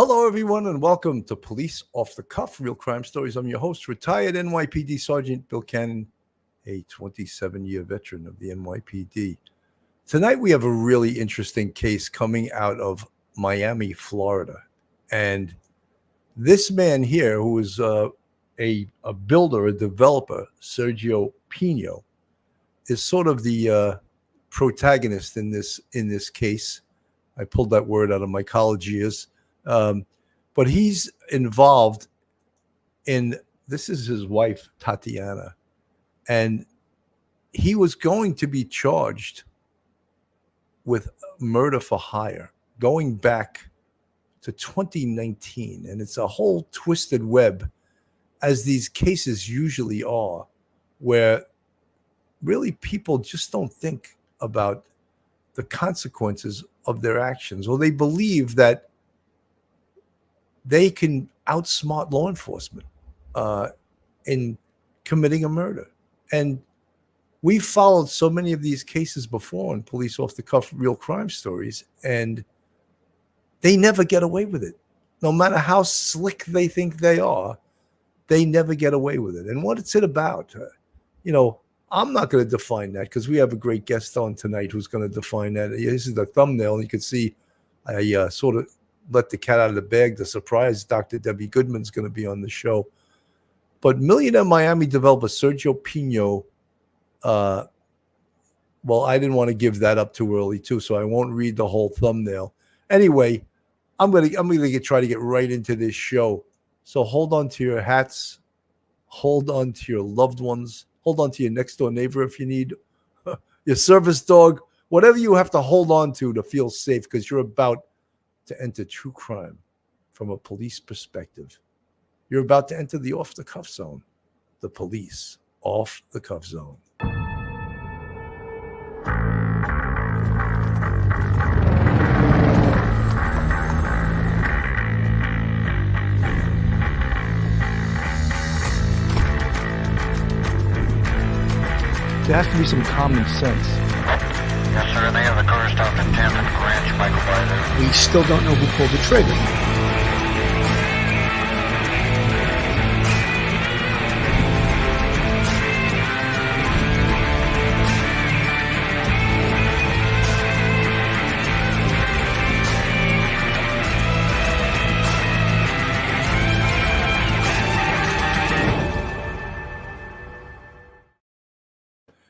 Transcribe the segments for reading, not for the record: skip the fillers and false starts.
Hello, everyone, and welcome to Police Off the Cuff, Real Crime Stories. I'm your host, retired NYPD Sergeant Bill Cannon, a 27-year veteran of the NYPD. Tonight, we have a really interesting case coming out of Miami, Florida. And this man here, who is a builder, a developer, Sergio Pino, is sort of the protagonist in this case. I pulled that word out of my college years. But he's involved in, this is his wife, Tatiana, and he was going to be charged with murder for hire going back to 2019. And it's a whole twisted web, as these cases usually are, where really people just don't think about the consequences of their actions, or they believe that they can outsmart law enforcement in committing a murder. And we've followed so many of these cases before in Police Off the Cuff Real Crime Stories, and they never get away with it. No matter how slick they think they are, they never get away with it. And what is it about? I'm not going to define that, because we have a great guest on tonight who's going to define that. This is the thumbnail, and you can see I sort of let the cat out of the bag. The surprise, Dr. Debbie Goodman's going to be on the show. But Millionaire Miami developer Sergio Pino, well, I didn't want to give that up too early too, so I won't read the whole thumbnail. Anyway, I'm gonna try to get right into this show. So hold on to your hats, hold on to your loved ones, hold on to your next door neighbor if you need, your service dog, whatever you have to hold on to feel safe, because you're about to enter true crime from a police perspective. You're about to enter the off-the-cuff zone, the police off-the-cuff zone. There has to be some common sense. Yes, sir. They have the car stopped in 10th and Ranch, Michael by there. We still don't know who pulled the trigger.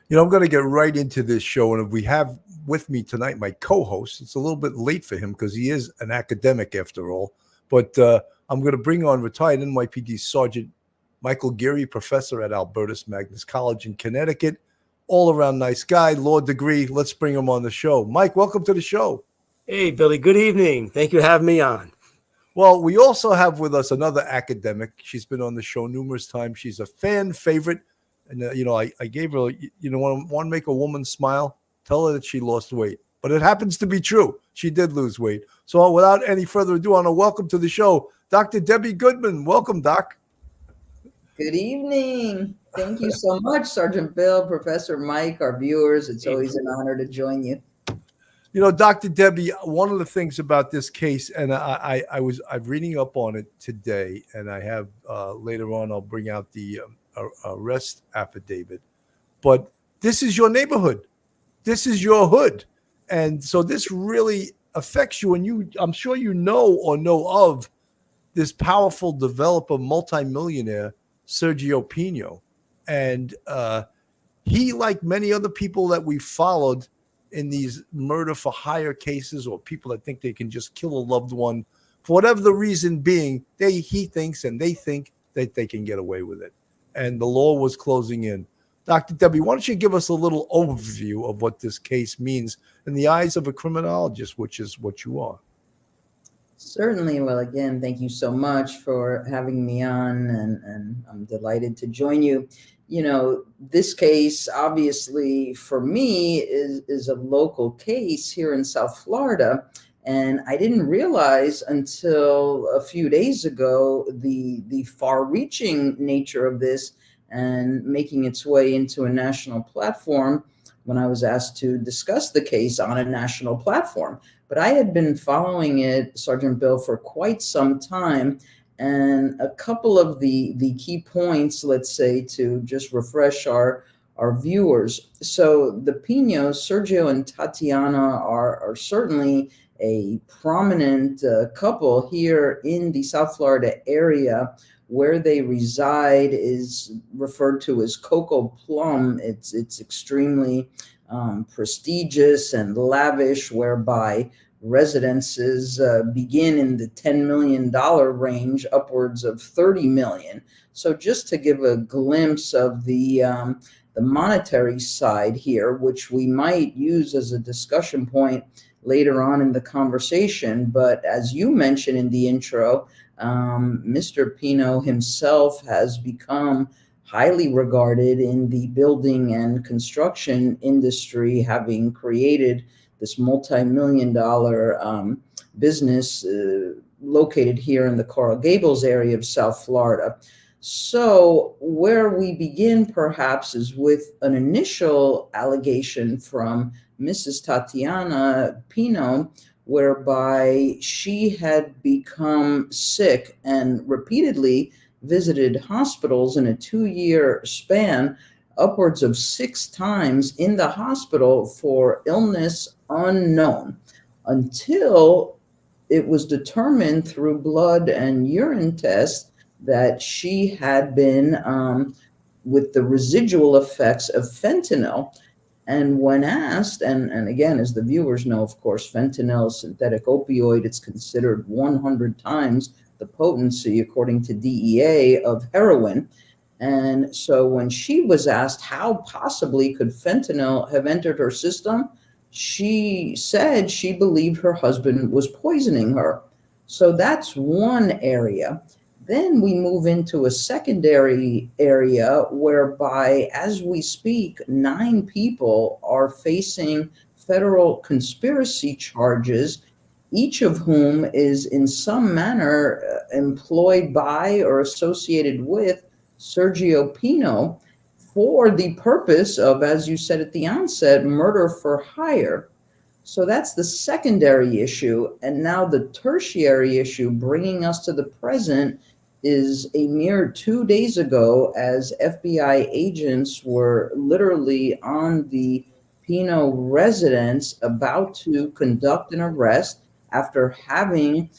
I'm going to get right into this show. And we have with me tonight my co-host. It's a little bit late for him because he is an academic after all. But I'm going to bring on retired NYPD Sergeant Michael Geary, professor at Albertus Magnus College in Connecticut. All-around nice guy, law degree. Let's bring him on the show. Mike, welcome to the show. Hey, Billy. Good evening. Thank you for having me on. Well, we also have with us another academic. She's been on the show numerous times. She's a fan favorite. And, I gave her, want to make a woman smile? Tell her that she lost weight. But it happens to be true. She did lose weight. So without any further ado, I want to welcome to the show, Dr. Debbie Goodman. Welcome, Doc. Good evening. Thank you so much, Sergeant Bill, Professor Mike, our viewers. It's always an honor to join you. Dr. Debbie, one of the things about this case, and I'm reading up on it today, and I have later on, I'll bring out the arrest affidavit, but this is your neighborhood. This is your hood. And so this really affects you. And I'm sure you know of this powerful developer, multimillionaire, Sergio Pino. And he, like many other people that we followed in these murder for hire cases, or people that think they can just kill a loved one, for whatever the reason being, he thinks and they think that they can get away with it. And the law was closing in. Dr. Debbie, why don't you give us a little overview of what this case means in the eyes of a criminologist, which is what you are? Certainly. Well, again, thank you so much for having me on, and I'm delighted to join you. This case, obviously, for me, is a local case here in South Florida. And I didn't realize until a few days ago the far-reaching nature of this, and making its way into a national platform when I was asked to discuss the case on a national platform, but I had been following it, Sergeant Bill, for quite some time. And a couple of the key points, let's say, to just refresh our viewers. So the Pinos, Sergio and Tatiana, are certainly a prominent couple here in the South Florida area. Where they reside is referred to as Coco Plum. It's extremely prestigious and lavish, whereby residences begin in the $10 million range, upwards of 30 million. So just to give a glimpse of the monetary side here, which we might use as a discussion point later on in the conversation. But as you mentioned in the intro, Mr. Pino himself has become highly regarded in the building and construction industry, having created this multi-million-dollar business located here in the Coral Gables area of South Florida. So where we begin perhaps is with an initial allegation from Mrs. Tatiana Pino, whereby she had become sick and repeatedly visited hospitals in a 2-year span, upwards of 6 times in the hospital for illness unknown, until it was determined through blood and urine tests that she had been with the residual effects of fentanyl. And when asked, and again, as the viewers know, of course, fentanyl, synthetic opioid, it's considered 100 times the potency, according to DEA, of heroin. And so when she was asked how possibly could fentanyl have entered her system, she said she believed her husband was poisoning her. So that's one area. Then we move into a secondary area whereby, as we speak, 9 people are facing federal conspiracy charges, each of whom is in some manner employed by or associated with Sergio Pino for the purpose of, as you said at the onset, murder for hire. So that's the secondary issue. And now the tertiary issue, bringing us to the present, is a mere 2 days ago, as FBI agents were literally on the Pino residence about to conduct an arrest after having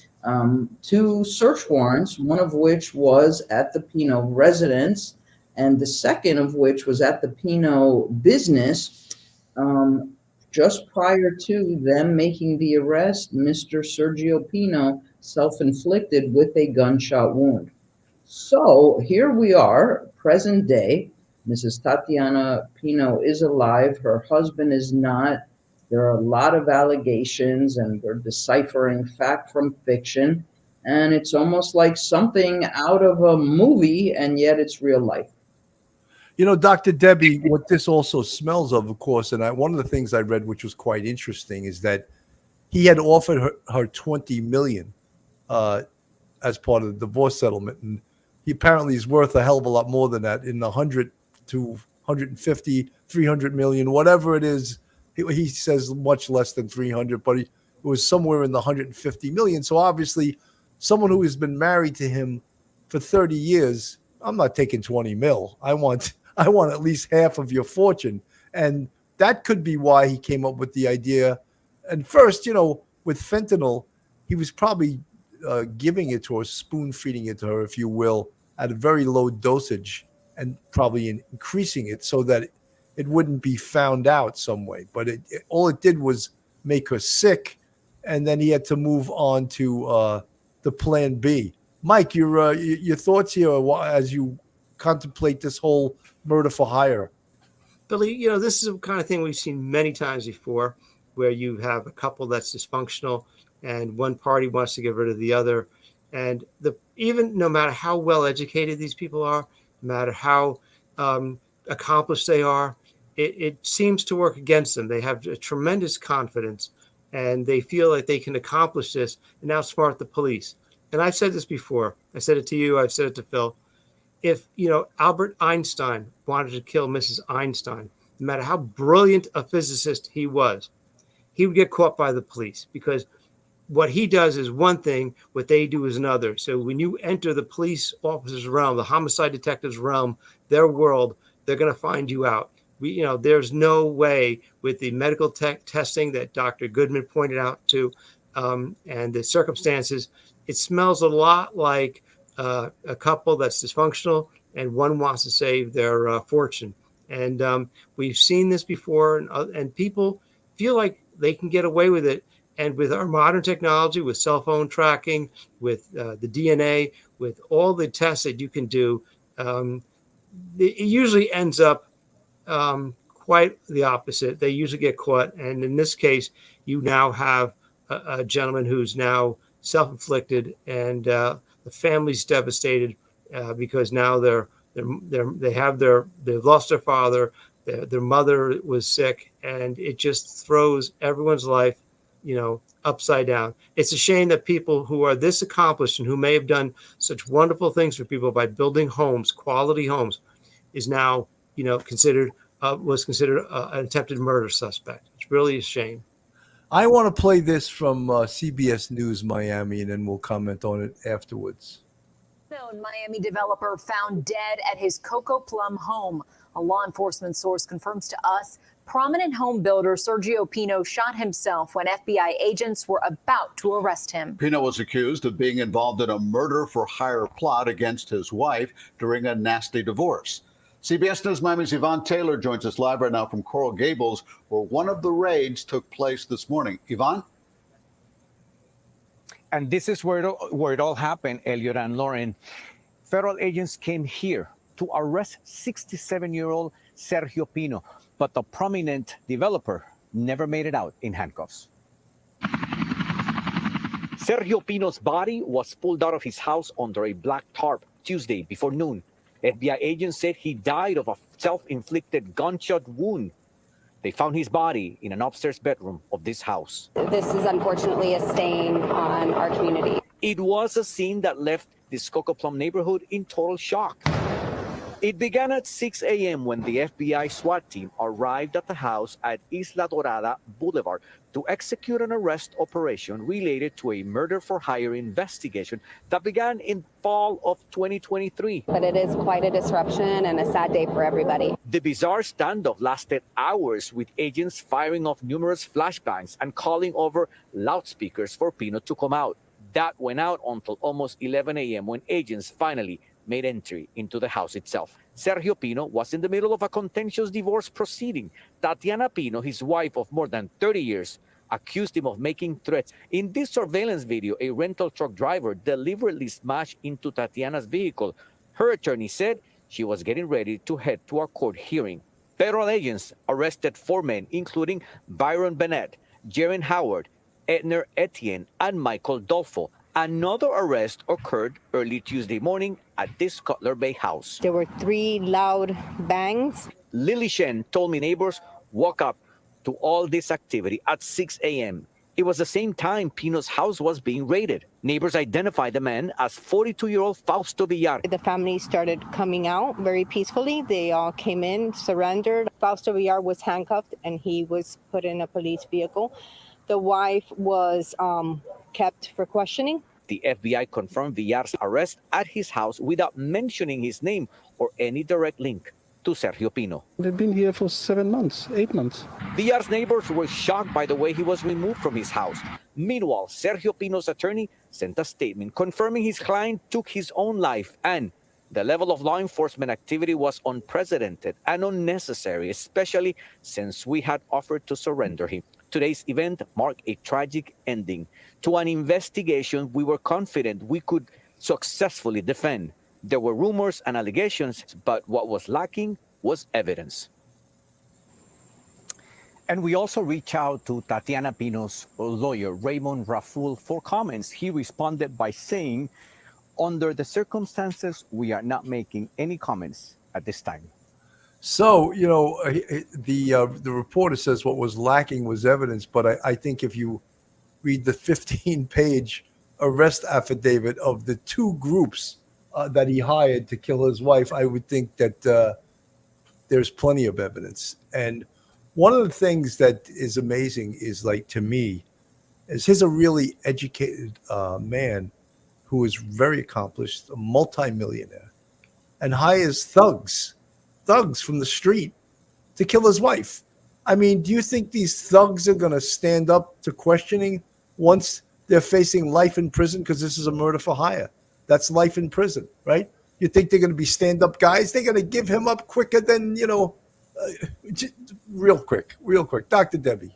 2 search warrants, one of which was at the Pino residence, and the second of which was at the Pino business. Just prior to them making the arrest, Mr. Sergio Pino self-inflicted with a gunshot wound. So here we are, present day. Mrs. Tatiana Pino is alive. Her husband is not. There are a lot of allegations, and we're deciphering fact from fiction. And it's almost like something out of a movie, and yet it's real life. You know, Dr. Debbie, what this also smells of course, and one of the things I read, which was quite interesting, is that he had offered her 20 million as part of the divorce settlement. And he apparently is worth a hell of a lot more than that, in the 100 to 150, 300 million, whatever it is. He says much less than 300, but it was somewhere in the 150 million. So obviously someone who has been married to him for 30 years, I'm not taking 20 mil. I want at least half of your fortune. And that could be why he came up with the idea. And first, you know, with fentanyl, he was probably giving it to her, spoon feeding it to her, if you will, at a very low dosage, and probably increasing it so that it wouldn't be found out some way. But all it did was make her sick. And then he had to move on to the plan B. Mike, your thoughts here as you contemplate this whole murder for hire? Billy, you know, this is the kind of thing we've seen many times before, where you have a couple that's dysfunctional and one party wants to get rid of the other. And even no matter how well educated these people are, no matter how accomplished they are, it seems to work against them. They have a tremendous confidence and they feel like they can accomplish this and outsmart the police. And I've said this before. I said it to you. I've said it to Phil. If, you know, Albert Einstein wanted to kill Mrs. Einstein, no matter how brilliant a physicist he was, he would get caught by the police, because what he does is one thing, what they do is another. So when you enter the police officer's realm, the homicide detective's realm, their world, they're going to find you out. There's no way with the medical testing that Dr. Goodman pointed out to, and the circumstances, it smells a lot like a couple that's dysfunctional and one wants to save their fortune. And we've seen this before, and people feel like they can get away with it. And with our modern technology, with cell phone tracking, with the DNA, with all the tests that you can do, it usually ends up quite the opposite. They usually get caught. And in this case, you now have a gentleman who's now self-inflicted, and the family's devastated because now they've lost their father, their mother was sick, and it just throws everyone's life upside down. It's a shame that people who are this accomplished and who may have done such wonderful things for people by building homes, quality homes, is now, was considered an attempted murder suspect. It's really a shame. I want to play this from CBS News Miami, and then we'll comment on it afterwards. Known Miami developer found dead at his Coco Plum home. A law enforcement source confirms to us prominent home builder Sergio Pino shot himself when FBI agents were about to arrest him. Pino was accused of being involved in a murder-for-hire plot against his wife during a nasty divorce. CBS News Miami's Yvonne Taylor joins us live right now from Coral Gables, where one of the raids took place this morning. Yvonne? And this is where it all happened, Elliot and Lauren. Federal agents came here to arrest 67-year-old Sergio Pino, but the prominent developer never made it out in handcuffs. Sergio Pino's body was pulled out of his house under a black tarp Tuesday before noon. FBI agents said he died of a self-inflicted gunshot wound. They found his body in an upstairs bedroom of this house. This is unfortunately a stain on our community. It was a scene that left this Coco Plum neighborhood in total shock. It began at 6 a.m. when the FBI SWAT team arrived at the house at Isla Dorada Boulevard to execute an arrest operation related to a murder-for-hire investigation that began in fall of 2023. But it is quite a disruption and a sad day for everybody. The bizarre standoff lasted hours, with agents firing off numerous flashbangs and calling over loudspeakers for Pino to come out. That went out until almost 11 a.m. when agents finally made entry into the house itself. Sergio Pino was in the middle of a contentious divorce proceeding. Tatiana Pino, his wife of more than 30 years, accused him of making threats. In this surveillance video, a rental truck driver deliberately smashed into Tatiana's vehicle. Her attorney said she was getting ready to head to a court hearing. Federal agents arrested 4 men, including Byron Bennett, Jaren Howard, Edner Etienne, and Michael Dolfo. Another arrest occurred early Tuesday morning at this Cutler Bay house. There were 3 loud bangs. Lily Shen told me neighbors woke up to all this activity at 6 a.m. It was the same time Pino's house was being raided. Neighbors identified the man as 42-year-old Fausto Villar. The family started coming out very peacefully. They all came in, surrendered. Fausto Villar was handcuffed and he was put in a police vehicle. The wife was kept for questioning. The FBI confirmed Villar's arrest at his house without mentioning his name or any direct link to Sergio Pino. They've been here for 7 months, 8 months. Villar's neighbors were shocked by the way he was removed from his house. Meanwhile, Sergio Pino's attorney sent a statement confirming his client took his own life, and the level of law enforcement activity was unprecedented and unnecessary, especially since we had offered to surrender him. Today's event marked a tragic ending to an investigation we were confident we could successfully defend. There were rumors and allegations, but what was lacking was evidence. And we also reached out to Tatiana Pino's lawyer, Raymond Raful, for comments. He responded by saying, under the circumstances, we are not making any comments at this time. So, the reporter says what was lacking was evidence, but I think if you read the 15-page arrest affidavit of the 2 groups that he hired to kill his wife, I would think that there's plenty of evidence. And one of the things that is amazing is, like, to me, is here's a really educated man who is very accomplished, a multimillionaire, and hires thugs from the street to kill his wife. I mean, do you think these thugs are going to stand up to questioning once they're facing life in prison? Because this is a murder for hire. That's life in prison, right? You think they're going to be stand-up guys? They're going to give him up quicker than, real quick. Dr. Debbie.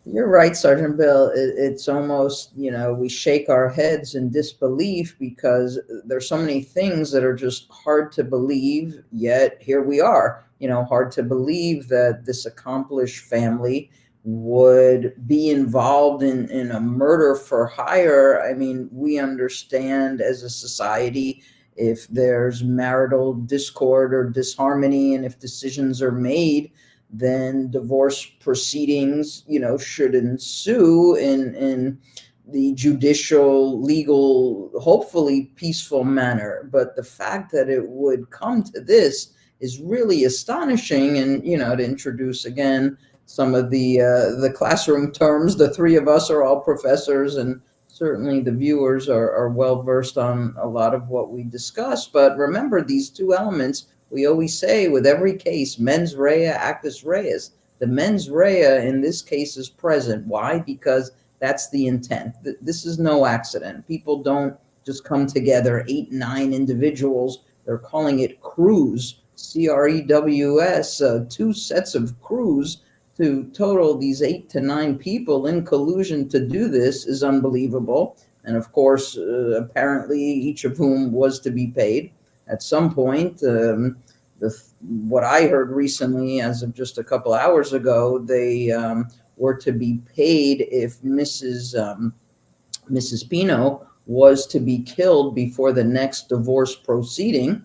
You're right, Sergeant Bill. It's almost, we shake our heads in disbelief because there's so many things that are just hard to believe, yet here we are. Hard to believe that this accomplished family would be involved in a murder for hire. I mean, we understand as a society if there's marital discord or disharmony, and if decisions are made, then divorce proceedings, should ensue in the judicial, legal, hopefully peaceful manner. But the fact that it would come to this is really astonishing. And, to introduce again some of the classroom terms, the three of us are all professors, and certainly the viewers are well versed on a lot of what we discuss. But remember these two elements. We always say with every case, mens rea, actus reus. The mens rea in this case is present. Why? Because that's the intent. This is no accident. People don't just come together, 8, 9 individuals. They're calling it crews, CREWS, 2 sets of crews to total these 8 to 9 people in collusion to do this is unbelievable. And of course, apparently each of whom was to be paid at some point. What I heard recently, as of just a couple hours ago, they were to be paid if Mrs. Pino was to be killed before the next divorce proceeding.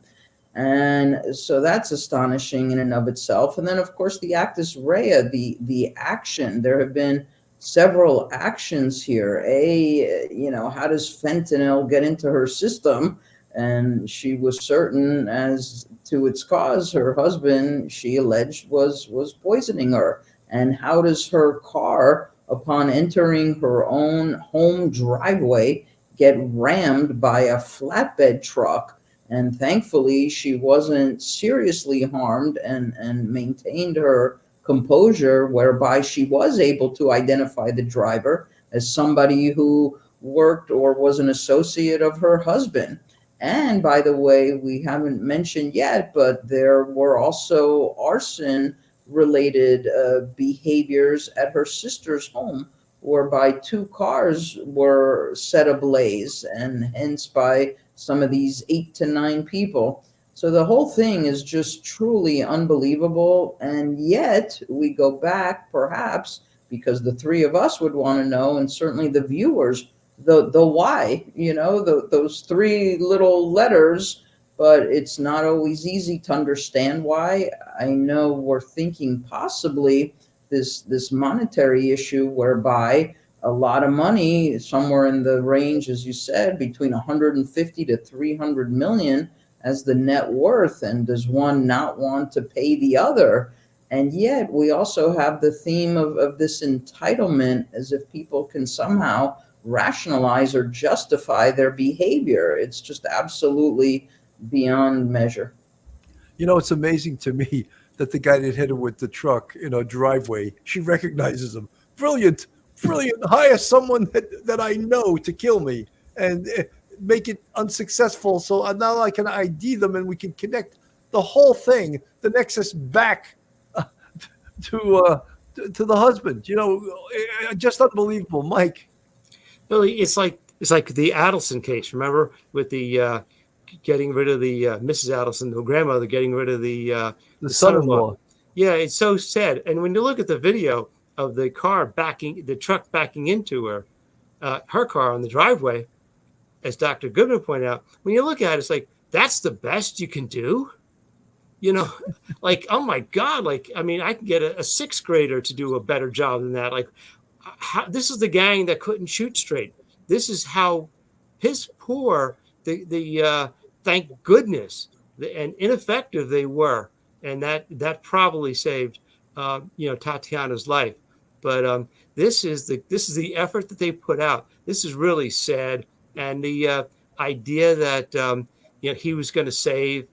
And so that's astonishing in and of itself. And then, of course, the actus rea, the action. There have been several actions here. How does fentanyl get into her system? And she was certain as to its cause. Her husband, she alleged, was poisoning her. And how does her car, upon entering her own home driveway, get rammed by a flatbed truck? And thankfully, she wasn't seriously harmed and maintained her composure, whereby she was able to identify the driver as somebody who worked or was an associate of her husband. And by the way, we haven't mentioned yet, but there were also arson-related behaviors at her sister's home, whereby 2 cars were set ablaze, and hence by some of these 8 to 9 people. So the whole thing is just truly unbelievable. And yet we go back, perhaps, because the three of us would want to know, and certainly the viewers, the why, those 3 little letters, but it's not always easy to understand why. I know we're thinking possibly this monetary issue, whereby a lot of money, somewhere in the range, as you said, between 150 to 300 million as the net worth. And does one not want to pay the other? And yet we also have the theme of this entitlement, as if people can somehow rationalize or justify their behavior. It's just absolutely beyond measure. It's amazing to me that the guy that hit her with the truck in our driveway, she recognizes him. Brilliant. Hire someone that I know to kill me and make it unsuccessful. So now I can ID them and we can connect the whole thing, the nexus, back to the husband. Just unbelievable, Mike. Really, it's like the Adelson case. Remember, with the getting rid of the Mrs. Adelson, the grandmother, getting rid of the son-in-law. Yeah, it's so sad. And when you look at the video of the truck backing into her car on the driveway, as Dr. Goodman pointed out, when you look at it, it's like, that's the best you can do. Like, oh my God, I can get a 6th grader to do a better job than that. Like, this is the gang that couldn't shoot straight. This is how piss poor thank goodness and ineffective they were. And that probably saved Tatiana's life. But this is the effort that they put out. This is really sad, and the idea that he was going to save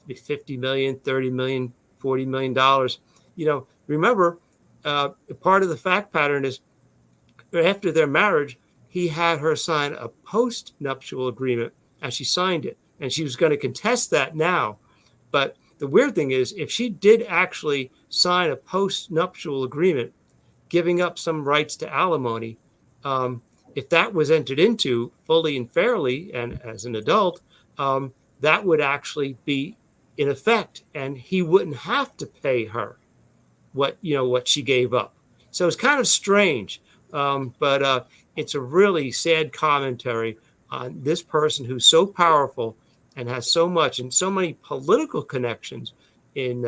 50 million, 30 million, 40 million dollars. Remember, part of the fact pattern is after their marriage, he had her sign a post-nuptial agreement, and she signed it, and she was going to contest that now. But the weird thing is, if she did actually sign a post-nuptial agreement, giving up some rights to alimony, if that was entered into fully and fairly and as an adult, that would actually be in effect, and he wouldn't have to pay her what she gave up. So it's kind of strange, but it's a really sad commentary on this person who's so powerful and has so much and so many political connections in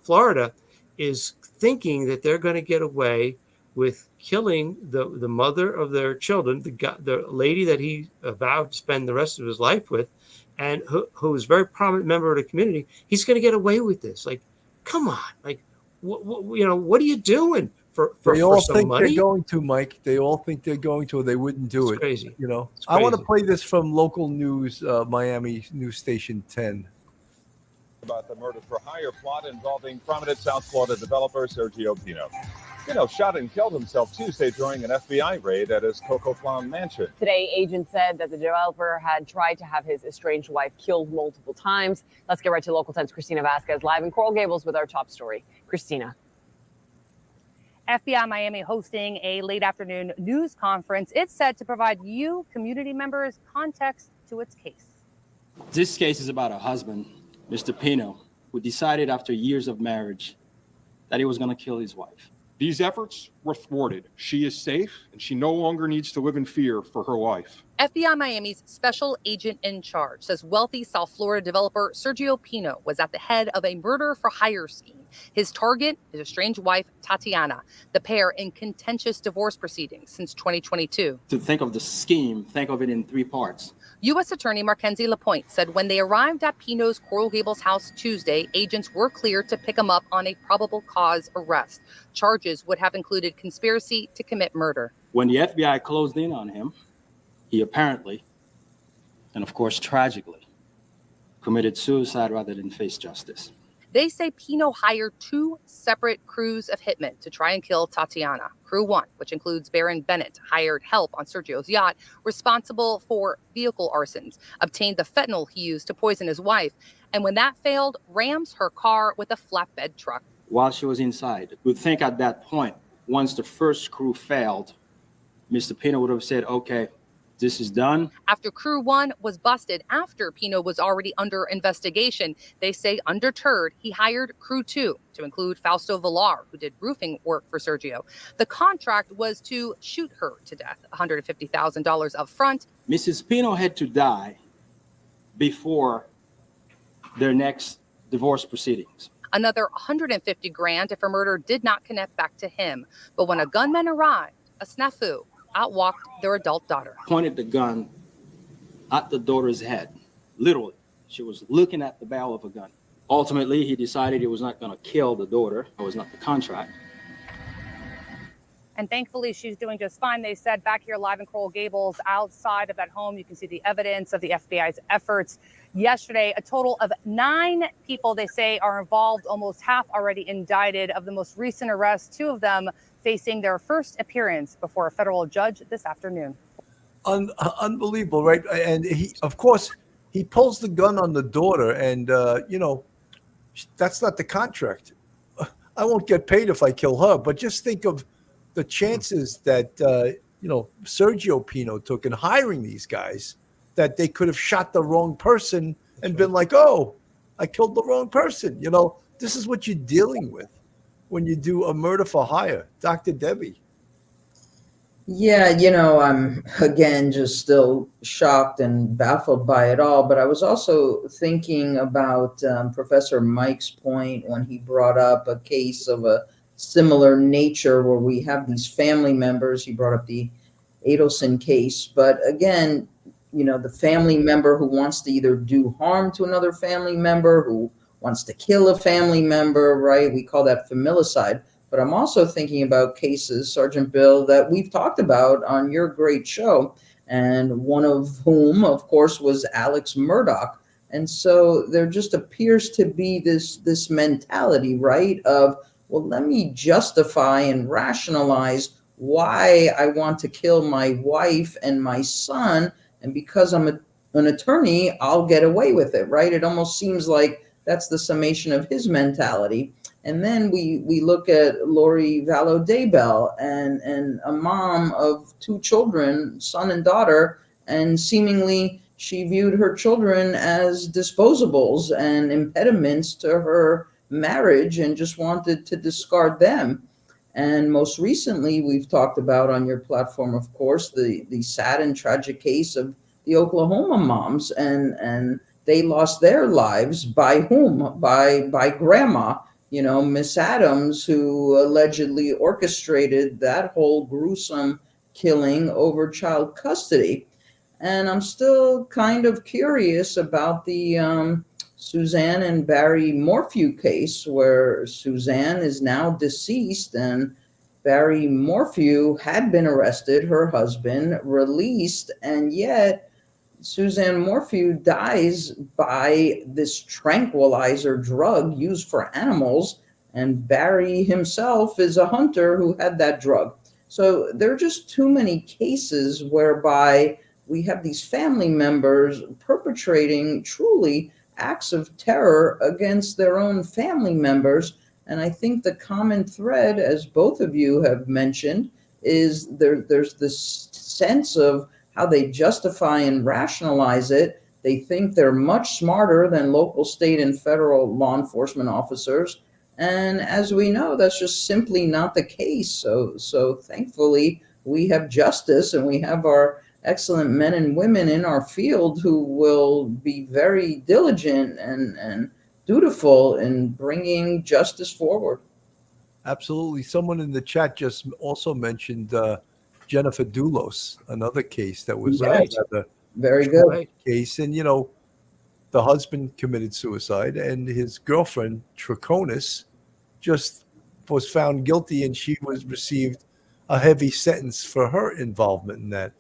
Florida, is thinking that they're going to get away with killing the mother of their children, the lady that he vowed to spend the rest of his life with, and who is a very prominent member of the community. He's going to get away with this. Like, come on, like, what are you doing for They all some think money? they're going to, Mike. They all think they're going to, or they wouldn't do It's it. crazy. It's I want to crazy. play this from local news, Miami news station 10. About the murder for hire plot involving prominent South Florida developer Sergio Pino. Pino shot and killed himself Tuesday during an FBI raid at his Coco Plum mansion. Today, agents said that the developer had tried to have his estranged wife killed multiple times. Let's get right to Local 10's Christina Vasquez live in Coral Gables with our top story. Christina. FBI Miami hosting a late afternoon news conference. It's said to provide you, community members, context to its case. This case is about a husband, Mr. Pino, who decided after years of marriage that he was going to kill his wife. These efforts were thwarted. She is safe, and she no longer needs to live in fear for her life. FBI Miami's special agent in charge says wealthy South Florida developer Sergio Pino was at the head of a murder for hire scheme. His target, his estranged wife, Tatiana. The pair in contentious divorce proceedings since 2022. To think of the scheme, think of it in three parts. U.S. Attorney Markenzy Lapointe said when they arrived at Pino's Coral Gables house Tuesday, agents were cleared to pick him up on a probable cause arrest. Charges would have included conspiracy to commit murder. When the FBI closed in on him, he apparently, and of course tragically, committed suicide rather than face justice. They say Pino hired two separate crews of hitmen to try and kill Tatiana. Crew 1, which includes Baron Bennett, hired help on Sergio's yacht, responsible for vehicle arsons, obtained the fentanyl he used to poison his wife, and when that failed, rams her car with a flatbed truck. While she was inside, you'd think at that point, once the first crew failed, Mr. Pino would have said, okay, this is done. After Crew 1 was busted, after Pino was already under investigation, they say undeterred, he hired Crew 2 to include Fausto Villar, who did roofing work for Sergio. The contract was to shoot her to death, $150,000 up front. Mrs. Pino had to die before their next divorce proceedings. Another $150,000 if her murder did not connect back to him. But when a gunman arrived, a snafu, outwalked their adult daughter. Pointed the gun at the daughter's head. Literally, she was looking at the barrel of a gun. Ultimately, he decided he was not going to kill the daughter. It was not the contract. And thankfully, she's doing just fine. They said back here live in Coral Gables, outside of that home, you can see the evidence of the FBI's efforts. Yesterday, a total of 9 people, they say, are involved, almost half already indicted. Of the most recent arrests, 2 of them facing their first appearance before a federal judge this afternoon. Unbelievable, right? And he, of course, he pulls the gun on the daughter, and that's not the contract. I won't get paid if I kill her, but just think of the chances that Sergio Pino took in hiring these guys, that they could have shot the wrong person and been like, oh, I killed the wrong person. This is what you're dealing with when you do a murder for hire. Dr. Debbie. Yeah, I'm again just still shocked and baffled by it all. But I was also thinking about Professor Mike's point when he brought up a case of a similar nature where we have these family members. He brought up the Adelson case. But again, the family member who wants to either do harm to another family member, who wants to kill a family member, right? We call that familicide. But I'm also thinking about cases, Sergeant Bill, that we've talked about on your great show, and one of whom, of course, was Alex Murdaugh. And so there just appears to be this mentality, right, of, well, let me justify and rationalize why I want to kill my wife and my son, and because I'm an attorney, I'll get away with it, right? It almost seems like that's the summation of his mentality. And then we look at Lori Vallow Daybell and a mom of two children, son and daughter, and seemingly she viewed her children as disposables and impediments to her marriage and just wanted to discard them. And most recently, we've talked about on your platform, of course, the sad and tragic case of the Oklahoma moms, and they lost their lives by whom? By grandma, Miss Adams, who allegedly orchestrated that whole gruesome killing over child custody. And I'm still kind of curious about the Suzanne and Barry Morphew case, where Suzanne is now deceased and Barry Morphew had been arrested, her husband released, and yet Suzanne Morphew dies by this tranquilizer drug used for animals, and Barry himself is a hunter who had that drug. So there are just too many cases whereby we have these family members perpetrating truly acts of terror against their own family members. And I think the common thread, as both of you have mentioned, is there's this sense of how they justify and rationalize it. They think they're much smarter than local, state, and federal law enforcement officers. And as we know, that's just simply not the case. So thankfully, we have justice, and we have our excellent men and women in our field who will be very diligent and dutiful in bringing justice forward. Absolutely. Someone in the chat just also mentioned Jennifer Doulos, another case that was Right. another Very good. case. And, the husband committed suicide, and his girlfriend, Traconis, just was found guilty, and she received a heavy sentence for her involvement in that.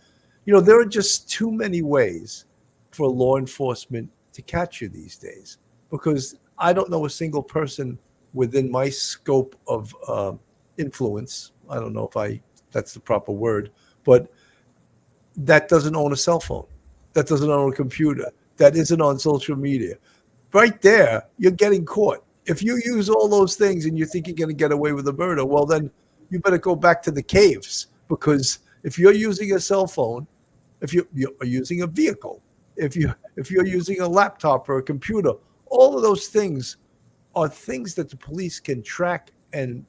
There are just too many ways for law enforcement to catch you these days, because I don't know a single person within my scope of influence. I don't know if that's the proper word, but that doesn't own a cell phone, that doesn't own a computer, that isn't on social media. Right there, you're getting caught. If you use all those things and you think you're going to get away with a murder, well, then you better go back to the caves, because if you're using a cell phone, if you're using a vehicle, if you're using a laptop or a computer, all of those things are things that the police can track and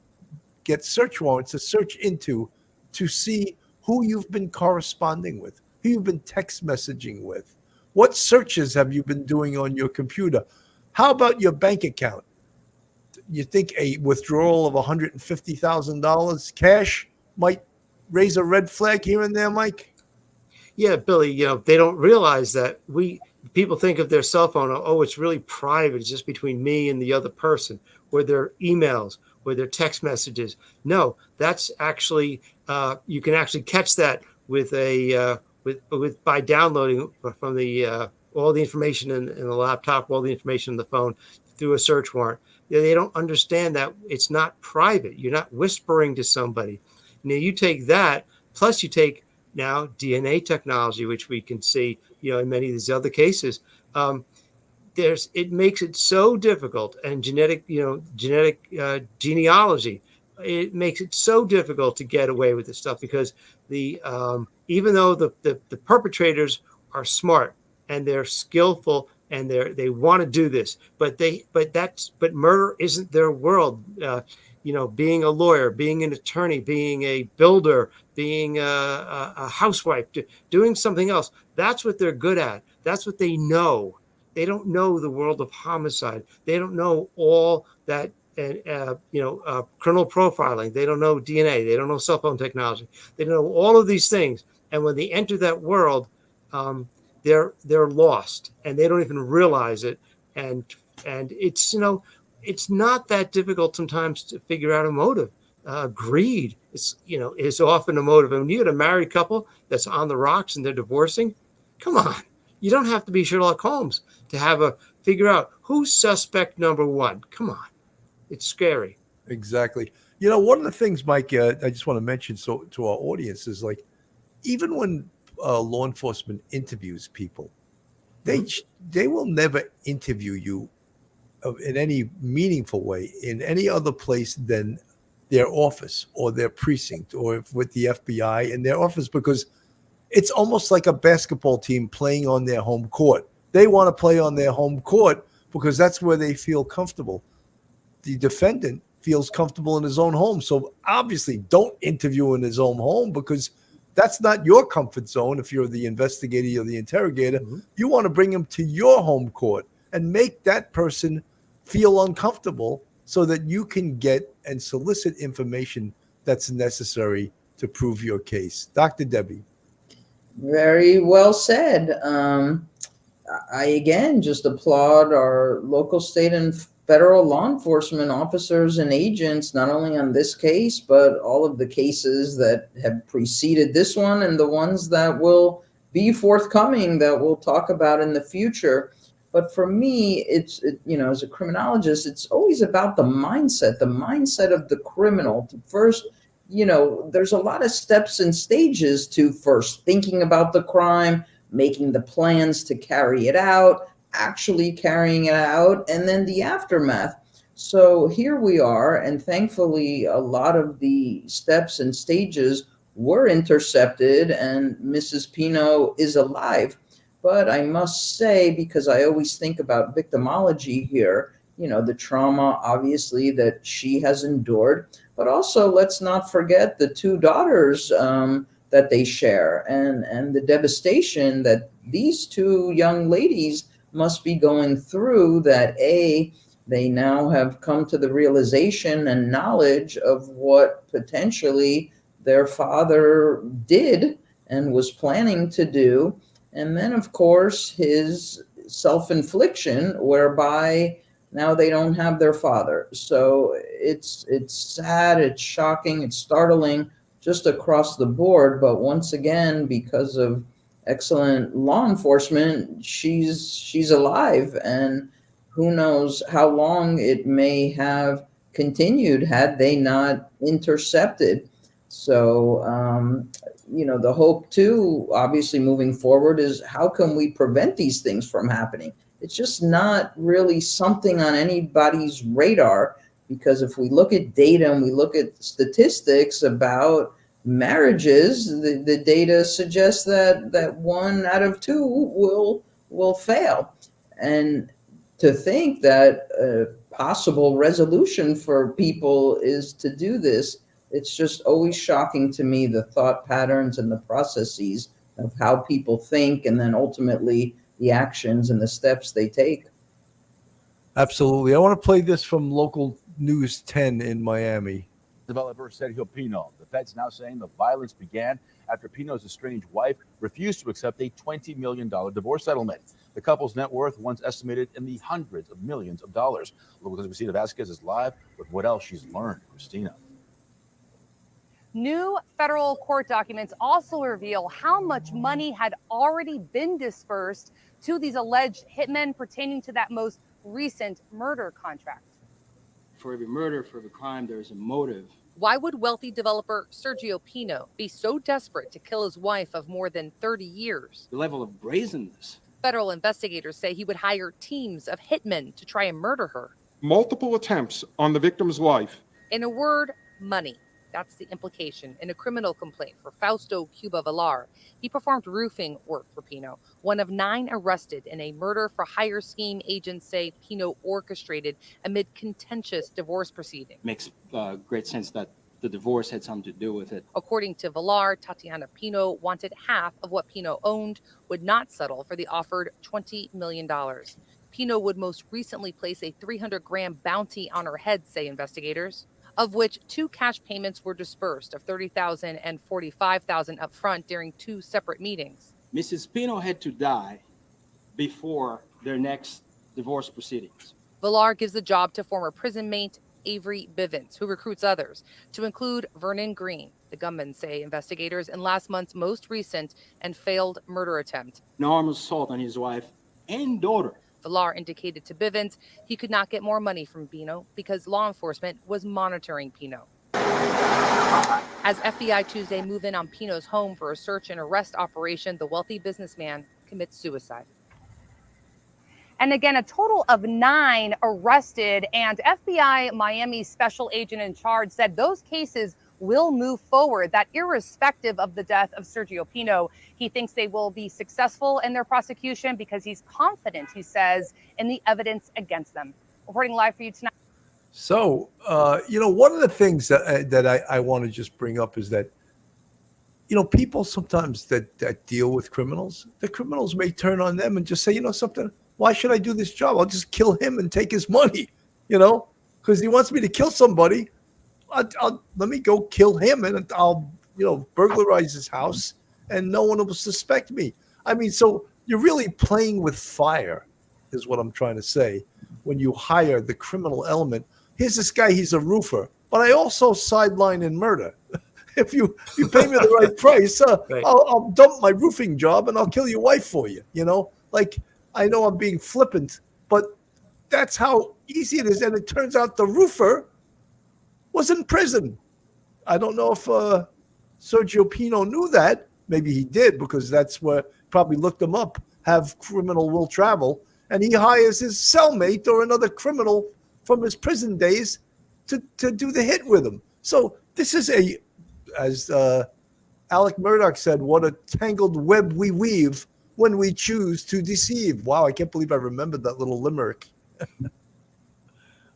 get search warrants to search into, to see who you've been corresponding with, who you've been text messaging with, what searches have you been doing on your computer. How about your bank account? You think a withdrawal of $150,000 cash might raise a red flag here and there, Mike? Yeah, Billy, they don't realize that people think of their cell phone, oh, it's really private. It's just between me and the other person, or their emails, or their text messages. No, that's actually, you can actually catch that with by downloading from the all the information in the laptop, all the information in the phone through a search warrant. They don't understand that it's not private. You're not whispering to somebody. Now you take that, plus you take now DNA technology, which we can see, in many of these other cases. It makes it so difficult, and genetic genealogy, it makes it so difficult to get away with this stuff, because even though the perpetrators are smart and they're skillful and they want to do this, but murder isn't their world. Being a lawyer, being an attorney, being a builder, being a housewife, doing something else. That's what they're good at. That's what they know. They don't know the world of homicide. They don't know all that, criminal profiling. They don't know DNA. They don't know cell phone technology. They don't know all of these things. And when they enter that world, they're lost, and they don't even realize it. And And it's, it's not that difficult sometimes to figure out a motive. Greed is often a motive. And when you get a married couple that's on the rocks and they're divorcing, come on, you don't have to be Sherlock Holmes to figure out who's suspect number one. Come on, it's scary. Exactly. One of the things, Mike, I just want to mention to our audience is like, even when law enforcement interviews people, they will never interview you in any meaningful way in any other place than their office or their precinct or with the FBI in their office, because it's almost like a basketball team playing on their home court. They want to play on their home court because that's where they feel comfortable. The defendant feels comfortable in his own home. So obviously don't interview in his own home, because that's not your comfort zone. If you're the investigator or the interrogator, you want to bring him to your home court and make that person feel uncomfortable so that you can get and solicit information that's necessary to prove your case. Dr. Debbie. Very well said. I again just applaud our local, state, and federal law enforcement officers and agents, not only on this case, but all of the cases that have preceded this one and the ones that will be forthcoming that we'll talk about in the future. But for me, it's as a criminologist, it's always about the mindset of the criminal. To first, there's a lot of steps and stages to first thinking about the crime, making the plans to carry it out, actually carrying it out, and then the aftermath. So here we are, and thankfully a lot of the steps and stages were intercepted, and Mrs. Pino is alive. But I must say, because I always think about victimology here, the trauma obviously that she has endured, but also let's not forget the two daughters that they share, and the devastation that these two young ladies must be going through, that they now have come to the realization and knowledge of what potentially their father did and was planning to do. And then, of course, his self-infliction, whereby now they don't have their father. So it's sad, it's shocking, it's startling, just across the board. But once again, because of excellent law enforcement, she's alive, and who knows how long it may have continued had they not intercepted. So the hope too, obviously moving forward, is how can we prevent these things from happening? It's just not really something on anybody's radar, because if we look at data and we look at statistics about marriages, the data suggests that 1 out of 2 will fail. And to think that a possible resolution for people is to do this, it's just always shocking to me, the thought patterns and the processes of how people think, and then ultimately the actions and the steps they take. Absolutely. I want to play this from local News 10 in Miami. Developer Sergio Pino. The Fed's now saying the violence began after Pino's estranged wife refused to accept a $20 million divorce settlement. The couple's net worth once estimated in the hundreds of millions of dollars. Local Christina Vasquez is live with what else she's learned. Christina. New federal court documents also reveal how much money had already been dispersed to these alleged hitmen pertaining to that most recent murder contract. For every murder, for every crime, there's a motive. Why would wealthy developer Sergio Pino be so desperate to kill his wife of more than 30 years? The level of brazenness. Federal investigators say he would hire teams of hitmen to try and murder her. Multiple attempts on the victim's life. In a word, money. That's the implication in a criminal complaint for Fausto Cuba Villar. He performed roofing work for Pino, one of 9 arrested in a murder-for-hire scheme agents say Pino orchestrated amid contentious divorce proceedings. Makes great sense that the divorce had something to do with it. According to Villar, Tatiana Pino wanted half of what Pino owned, would not settle for the offered $20 million. Pino would most recently place a 300-gram bounty on her head, say investigators, of which 2 cash payments were dispersed of $30,000 and $45,000 up front during 2 separate meetings. Mrs. Pino had to die before their next divorce proceedings. Villar gives the job to former prison mate Avery Bivens, who recruits others, to include Vernon Green, the gunman say investigators, in last month's most recent and failed murder attempt. An armed assault on his wife and daughter. Villar indicated to Bivens he could not get more money from Pino because law enforcement was monitoring Pino. As FBI Tuesday move in on Pino's home for a search and arrest operation, the wealthy businessman commits suicide. And again, a total of 9 arrested, and FBI Miami special agent in charge said those cases will move forward, that irrespective of the death of Sergio Pino, he thinks they will be successful in their prosecution because he's confident, he says, in the evidence against them. Reporting live for you tonight. So, one of the things that I want to just bring up is that, people sometimes that deal with criminals, the criminals may turn on them and just say, something, why should I do this job? I'll just kill him and take his money, because he wants me to kill somebody. Let me go kill him and I'll, burglarize his house and no one will suspect me. I mean, so you're really playing with fire is what I'm trying to say when you hire the criminal element. Here's this guy, he's a roofer, but I also sideline in murder. If you pay me the right price, right. I'll dump my roofing job and I'll kill your wife for you, Like, I know I'm being flippant, but that's how easy it is. And it turns out the roofer was in prison. I don't know if Sergio Pino knew that. Maybe he did, because that's where probably looked him up, have criminal will travel. And he hires his cellmate or another criminal from his prison days to do the hit with him. So this is as Alec Murdoch said, what a tangled web we weave when we choose to deceive. Wow, I can't believe I remembered that little limerick.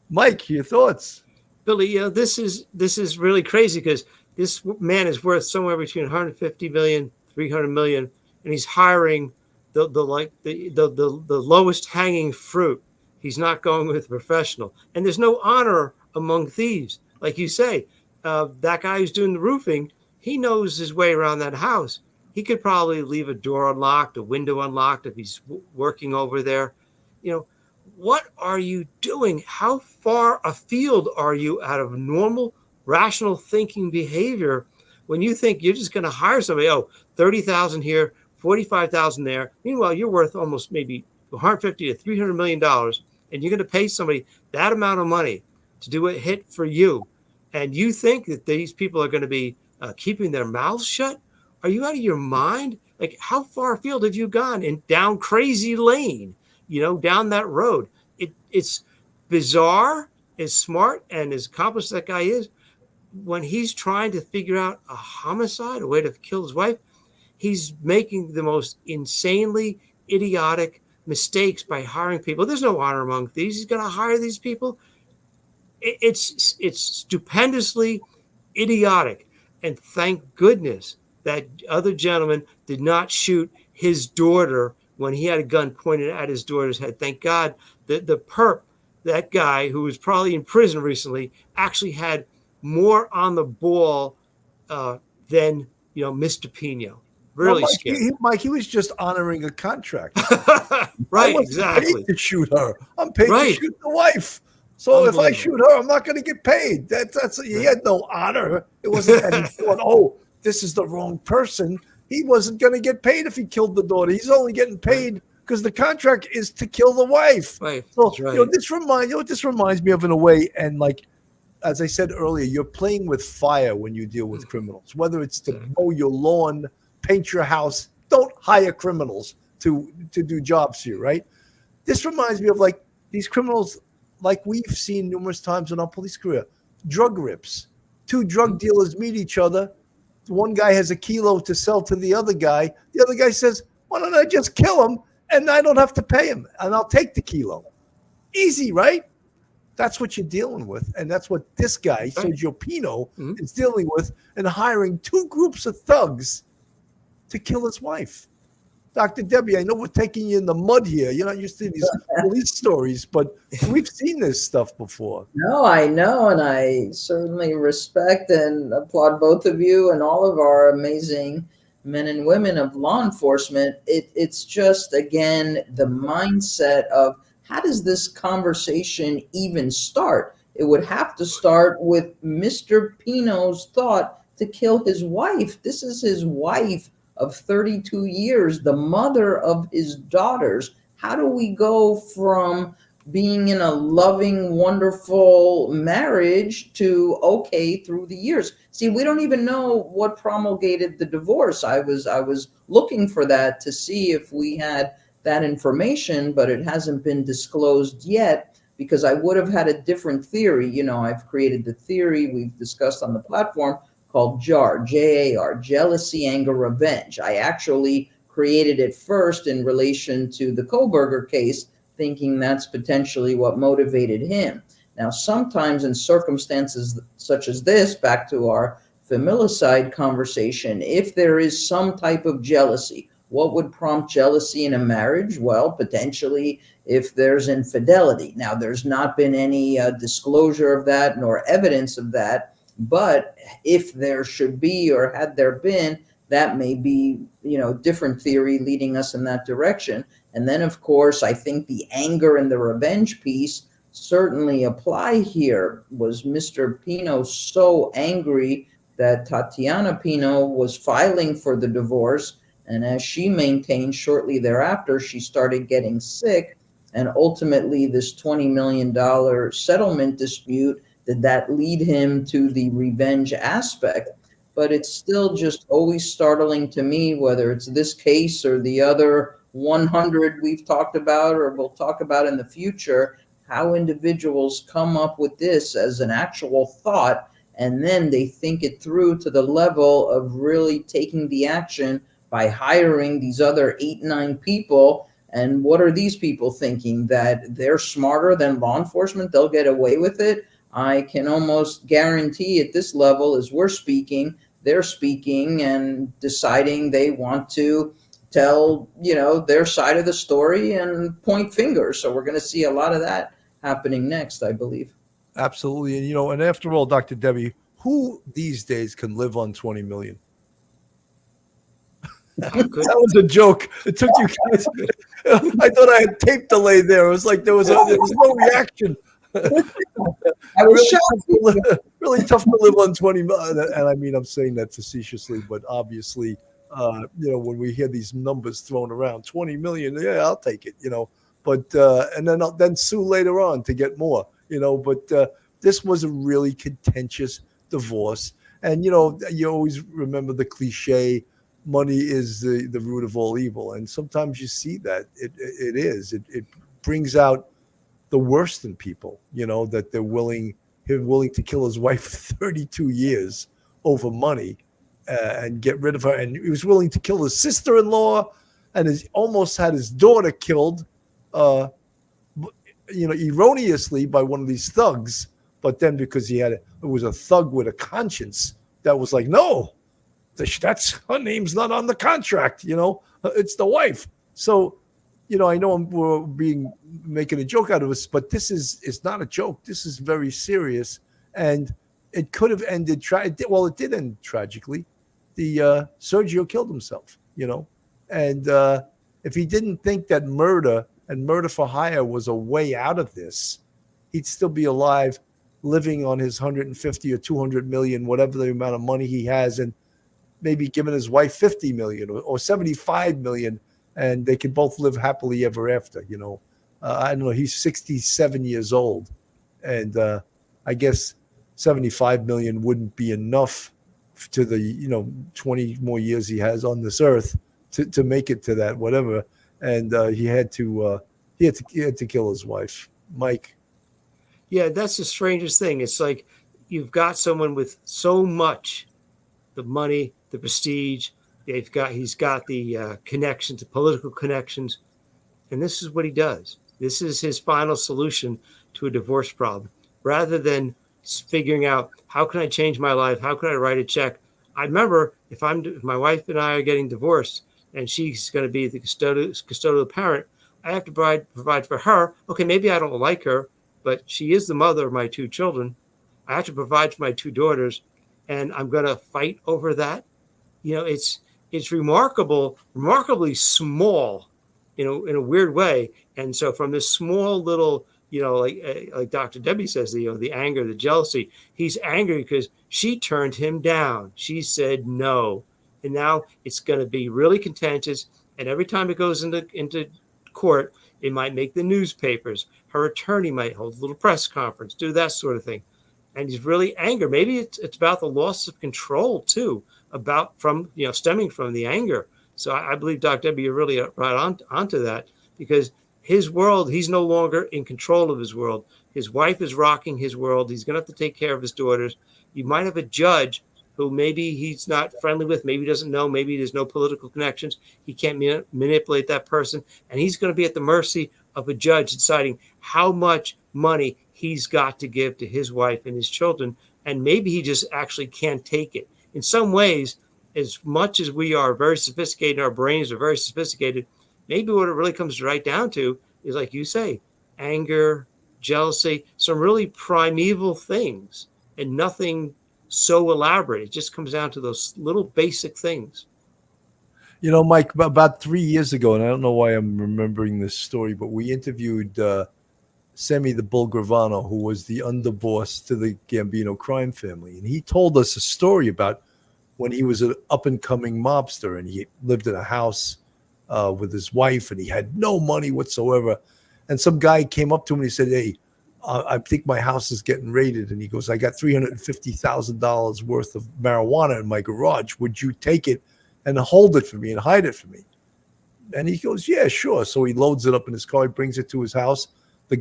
Mike, your thoughts? Billy, this is really crazy because this man is worth somewhere between 150 million, 300 million, and he's hiring the lowest hanging fruit. He's not going with a professional, and there's no honor among thieves, like you say. That guy who's doing the roofing, he knows his way around that house. He could probably leave a door unlocked, a window unlocked if he's working over there. What are you doing? How far afield are you out of normal, rational thinking behavior when you think you're just going to hire somebody? Oh, 30,000 here, 45,000 there. Meanwhile, you're worth almost maybe 150 to $300 million, and you're going to pay somebody that amount of money to do a hit for you. And you think that these people are going to be keeping their mouths shut? Are you out of your mind? Like, how far afield have you gone and down crazy lane, down that road? It's bizarre, as smart and as accomplished that guy is. When he's trying to figure out a homicide, a way to kill his wife, he's making the most insanely idiotic mistakes by hiring people. There's no honor among thieves. He's going to hire these people. It's stupendously idiotic. And thank goodness that other gentleman did not shoot his daughter when he had a gun pointed at his daughter's head. Thank God that the perp, that guy who was probably in prison recently, actually had more on the ball than Mr. Pino. Really scary. Mike, he was just honoring a contract. Right, exactly. Paid to shoot her. I'm paid to shoot the wife. So if I shoot her, I'm not going to get paid. He had no honor. It wasn't that he thought, oh, this is the wrong person. He wasn't going to get paid if he killed the daughter. He's only getting paid because the contract is to kill the wife. Right. So this reminds me of in a way, and like as I said earlier, you're playing with fire when you deal with criminals. Whether it's to mow your lawn, paint your house, don't hire criminals to do jobs for you, right? This reminds me of like these criminals, like we've seen numerous times in our police career, drug rips. Two drug dealers meet each other. One guy has a kilo to sell to the other guy. The other guy says, why don't I just kill him and I don't have to pay him and I'll take the kilo. Easy, right? That's what you're dealing with. And that's what this guy, Sergio Pino, is dealing with and hiring two groups of thugs to kill his wife. Dr. Debbie, I know we're taking you in the mud here. You're not used to these police stories, but we've seen this stuff before. No, I know, and I certainly respect and applaud both of you and all of our amazing men and women of law enforcement. It's just, again, the mindset of how does this conversation even start? It would have to start with Mr. Pino's thought to kill his wife. This is his wife of 32 years, the mother of his daughters. How do we go from being in a loving, wonderful marriage to okay through the years? See, we don't even know what promulgated the divorce. I was looking for that to see if we had that information, but it hasn't been disclosed yet, because I would have had a different theory. You know, I've created the theory we've discussed on the platform called JAR, J-A-R, jealousy, anger, revenge. I actually created it first in relation to the Koberger case, thinking that's potentially what motivated him. Now, sometimes in circumstances such as this, back to our familicide conversation, if there is some type of jealousy, what would prompt jealousy in a marriage? Well, potentially if there's infidelity. Now, there's not been any disclosure of that nor evidence of that, but if there should be or had there been, that may be, you know, different theory leading us in that direction. And then, of course, I think the anger and the revenge piece certainly apply here. Was Mr. Pino so angry that Tatiana Pino was filing for the divorce? And as she maintained, shortly thereafter, she started getting sick. And ultimately, this $20 million settlement dispute, did that lead him to the revenge aspect? But it's still just always startling to me, whether it's this case or the other 100 we've talked about or we'll talk about in the future, how individuals come up with this as an actual thought, and then they think it through to the level of really taking the action by hiring these other 8-9 people. And what are these people thinking? That they're smarter than law enforcement? They'll get away with it? I can almost guarantee at this level, as we're speaking, they're speaking and deciding they want to tell, you know, their side of the story and point fingers. So we're going to see a lot of that happening next, I believe. Absolutely. And, you know, and after all, Dr. Debbie, who these days can live on 20 million? That was a joke. It took you guys. I thought I had tape delay there. It was like there was no reaction. I was shocked. Really tough to live on 20 million. And I mean, I'm saying that facetiously, but obviously, you know, when we hear these numbers thrown around, 20 million, yeah, I'll take it, you know. But and then sue later on to get more, you know. But this was a really contentious divorce. And, you know, you always remember the cliche, money is the root of all evil. And sometimes you see that it is. It brings out the worst in people, you know, that they're willing to kill his wife for 32 years over money and get rid of her. And he was willing to kill his sister-in-law and almost had his daughter killed, you know, erroneously by one of these thugs. But then because it was a thug with a conscience that was like, no, that's her name's not on the contract, you know, it's the wife. So, you know, I know we're making a joke out of this, but this is not a joke. This is very serious, and it could have ended. Well, it did end tragically. The Sergio killed himself, you know, and if he didn't think that murder and murder for hire was a way out of this, he'd still be alive, living on his 150 or 200 million, whatever the amount of money he has, and maybe giving his wife 50 million or 75 million. And they could both live happily ever after, you know. I don't know. He's 67 years old. And I guess 75 million wouldn't be enough to the, you know, 20 more years he has on this earth to make it to that, whatever. And he had to kill his wife. Mike. Yeah, that's the strangest thing. It's like you've got someone with so much, the money, the prestige, he's got the connections, the political connections, and this is what he does. This is his final solution to a divorce problem. Rather than figuring out how can I change my life, how can I write a check. I remember if my wife and I are getting divorced, and she's going to be the custodial parent, I have to provide for her. Okay, maybe I don't like her, but she is the mother of my 2 children. I have to provide for my 2 daughters, and I'm going to fight over that. You know, it's remarkably small in a weird way. And so from this small little, like Dr. Debbie says, the anger, the jealousy, he's angry because she turned him down. She said no. And now it's going to be really contentious. And every time it goes into court, it might make the newspapers. Her attorney might hold a little press conference, do that sort of thing. And he's really angry. Maybe it's about the loss of control too, stemming from the anger. So I believe, Dr. Debbie, you're really right onto that, because his world, he's no longer in control of his world. His wife is rocking his world. He's going to have to take care of his daughters. You might have a judge who maybe he's not friendly with, maybe he doesn't know, maybe there's no political connections. He can't manipulate that person. And he's going to be at the mercy of a judge deciding how much money he's got to give to his wife and his children. And maybe he just actually can't take it. In some ways, as much as we are very sophisticated, our brains are very sophisticated, maybe what it really comes right down to is, like you say, anger, jealousy, some really primeval things, and nothing so elaborate. It just comes down to those little basic things. Mike, about 3 years ago, and I don't know why I'm remembering this story, but we interviewed Sammy the Bull Gravano, who was the underboss to the Gambino crime family. And he told us a story about when he was an up-and-coming mobster, and he lived in a house with his wife, and he had no money whatsoever. And some guy came up to him and he said, hey, I think my house is getting raided. And he goes, I got $350,000 worth of marijuana in my garage. Would you take it and hold it for me and hide it for me? And he goes, yeah, sure. So he loads it up in his car. He brings it to his house.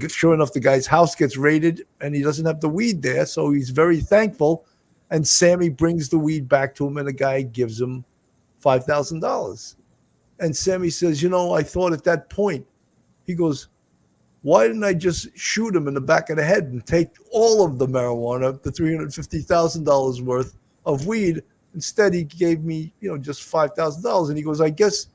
Sure enough, the guy's house gets raided, and he doesn't have the weed there. So he's very thankful. And Sammy brings the weed back to him, and the guy gives him $5,000. And Sammy says, I thought at that point, he goes, why didn't I just shoot him in the back of the head and take all of the marijuana, the $350,000 worth of weed? Instead, he gave me, just $5,000. And he goes, I guess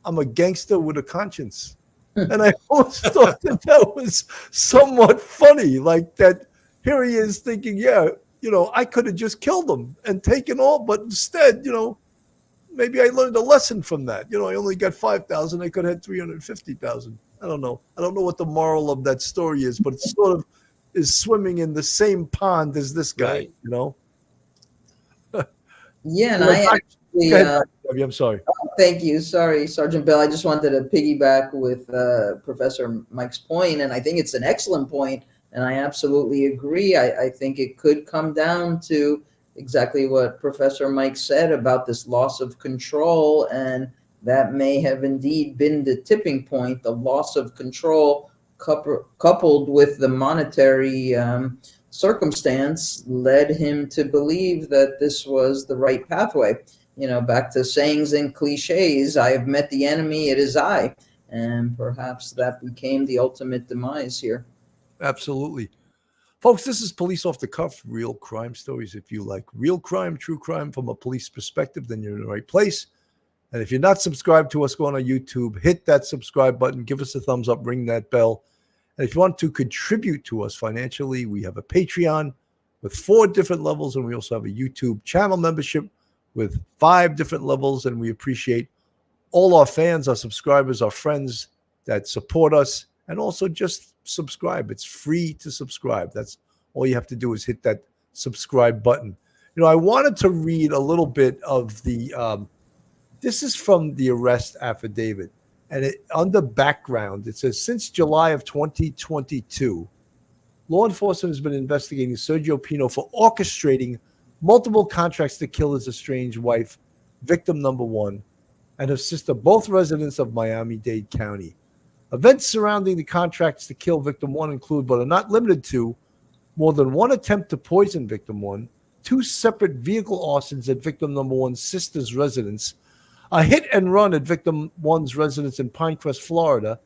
I'm a gangster with a conscience. And I always thought that was somewhat funny, like that here he is thinking, I could have just killed him and taken all, but instead, maybe I learned a lesson from that. I only got 5,000. I could have had 350,000. I don't know. I don't know what the moral of that story is, but it sort of is swimming in the same pond as this guy, Yeah, and I actually, I'm sorry. Thank you. Sorry, Sergeant Bill. I just wanted to piggyback with Professor Mike's point, and I think it's an excellent point, and I absolutely agree. I think it could come down to exactly what Professor Mike said about this loss of control, and that may have indeed been the tipping point, the loss of control coupled with the monetary circumstance led him to believe that this was the right pathway. Back to sayings and cliches, I have met the enemy, it is I. And perhaps that became the ultimate demise here. Absolutely. Folks, this is Police Off the Cuff, real crime stories. If you like real crime, true crime from a police perspective, then you're in the right place. And if you're not subscribed to us, go on our YouTube, hit that subscribe button, give us a thumbs up, ring that bell. And if you want to contribute to us financially, we have a Patreon with 4 different levels, and we also have a YouTube channel membership with 5 different levels. And we appreciate all our fans, our subscribers, our friends that support us, and also just subscribe. It's free to subscribe. That's all you have to do is hit that subscribe button. I wanted to read a little bit of the this is from the arrest affidavit, and on the background, it says, since July of 2022, law enforcement has been investigating Sergio Pino for orchestrating multiple contracts to kill his estranged wife, victim number 1, and her sister, both residents of Miami-Dade County. Events surrounding the contracts to kill victim 1 include, but are not limited to, more than 1 attempt to poison victim 1, 2 separate vehicle arsons at victim number 1's sister's residence, a hit and run at victim 1's residence in Pinecrest, Florida,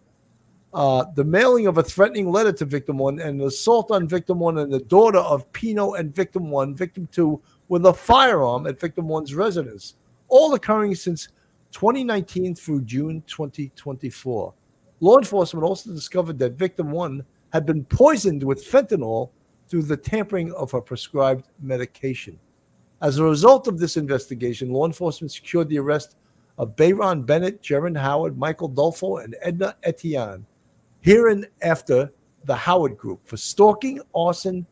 the mailing of a threatening letter to victim 1, and an assault on victim 1 and the daughter of Pino and victim 1, victim 2, with a firearm at victim 1's residence, all occurring since 2019 through June 2024. Law enforcement also discovered that victim 1 had been poisoned with fentanyl through the tampering of her prescribed medication. As a result of this investigation, law enforcement secured the arrest of Bayron Bennett, Jaron Howard, Michael Dolfo, and Edna Etienne, hereinafter the Howard Group, for stalking, arson,